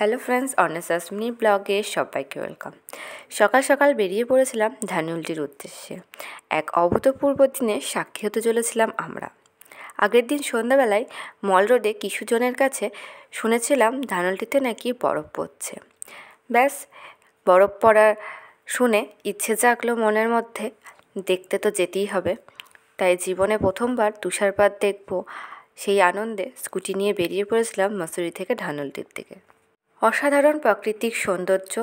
Hello friends, অনেসাস mini ব্লগে সবাইকে welcome. সকাল সকাল বেরিয়ে পড়েছিলাম ধানউলটির উদ্দেশ্যে। এক অভূতপূর্ব দিনে সাক্ষী হতে চলেছিলাম আমরা। আগের দিন সন্ধ্যাবেলায় মল রোডে কিছুজনের কাছে শুনেছিলাম ধানউলটিতে নাকি বরফ পড়ছে। ব্যাস, বরফ পড়া শুনে ইচ্ছে জাগলো মনের মধ্যে, দেখতে তো যেতেই হবে। তাই জীবনে প্রথমবার তুষারপাত দেখব, সেই আনন্দে স্কুটি নিয়ে বেরিয়ে পড়েছিলাম মসুরি থেকে ধানউলটির দিকে। অসাধারণ প্রাকৃতিক সৌন্দর্য,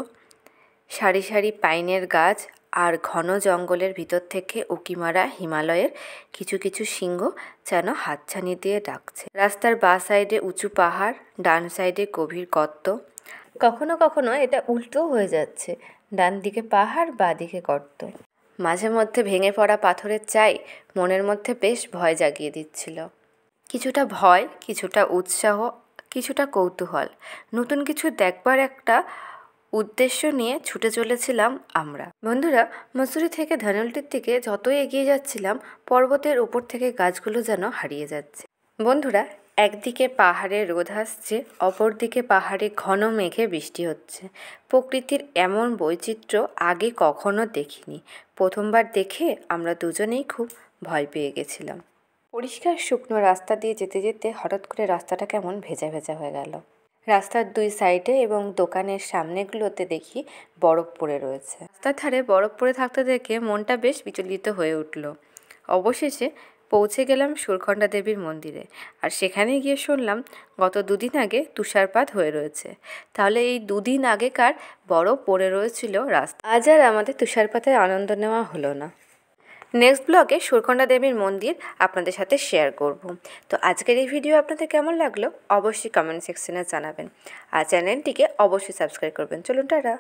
সারি সারি পাইনের গাছ আর ঘন জঙ্গলের ভিতর থেকে উঁকিমারা হিমালয়ের কিছু কিছু সিংহ যেন হাতছানি দিয়ে ডাকছে। রাস্তার বাঁ সাইডে উঁচু পাহাড়, ডান সাইডে গভীর গর্ত, কখনো কখনো এটা উল্টো হয়ে যাচ্ছে, ডান দিকে পাহাড়, বাঁ দিকে গর্ত। মাঝে মধ্যে ভেঙে পড়া পাথরের চাই মনের মধ্যে বেশ ভয় জাগিয়ে দিচ্ছিল। কিছুটা ভয়, কিছুটা উৎসাহ, কিছুটা কৌতূহল, নতুন কিছু দেখবার একটা উদ্দেশ্য নিয়ে ছুটে চলেছিলাম আমরা। বন্ধুরা, মসুরি থেকে ধানউলটির দিকে যতই এগিয়ে যাচ্ছিলাম, পর্বতের উপর থেকে গাছগুলো যেন হারিয়ে যাচ্ছে। বন্ধুরা, একদিকে পাহাড়ে রোদ আসছে, অপরদিকে পাহাড়ে ঘন মেঘে বৃষ্টি হচ্ছে। প্রকৃতির এমন বৈচিত্র্য আগে কখনো দেখিনি। প্রথমবার দেখে আমরা দুজনেই খুব ভয় পেয়ে গেছিলাম। পরিষ্কার শুকনো রাস্তা দিয়ে যেতে যেতে হঠাৎ করে রাস্তাটা কেমন ভেজা ভেজা হয়ে গেল। রাস্তার দুই সাইডে এবং দোকানের সামনেগুলোতে দেখি বরফ পড়ে রয়েছে। রাস্তার ধারে বরফ পড়ে থাকতে দেখে মনটা বেশ বিচলিত হয়ে উঠল। অবশেষে পৌঁছে গেলাম সুরকন্ডা দেবীর মন্দিরে, আর সেখানে গিয়ে শুনলাম গত দুদিন আগে তুষারপাত হয়ে রয়েছে। তাহলে এই দুদিন আগেকার বরফ পড়ে রয়েছিল রাস্তা। আজ আর আমাদের তুষারপাতের আনন্দ নেওয়া হলো না। নেক্সট ব্লগে সুরকন্ডা দেবীর মন্দির আপনাদের সাথে শেয়ার করব। তো আজকের এই ভিডিও আপনাদের কেমন লাগলো অবশ্যই কমেন্ট সেকশনে জানাবেন, আর চ্যানেলটিকে অবশ্যই সাবস্ক্রাইব করবেন। চলুন, টাটা।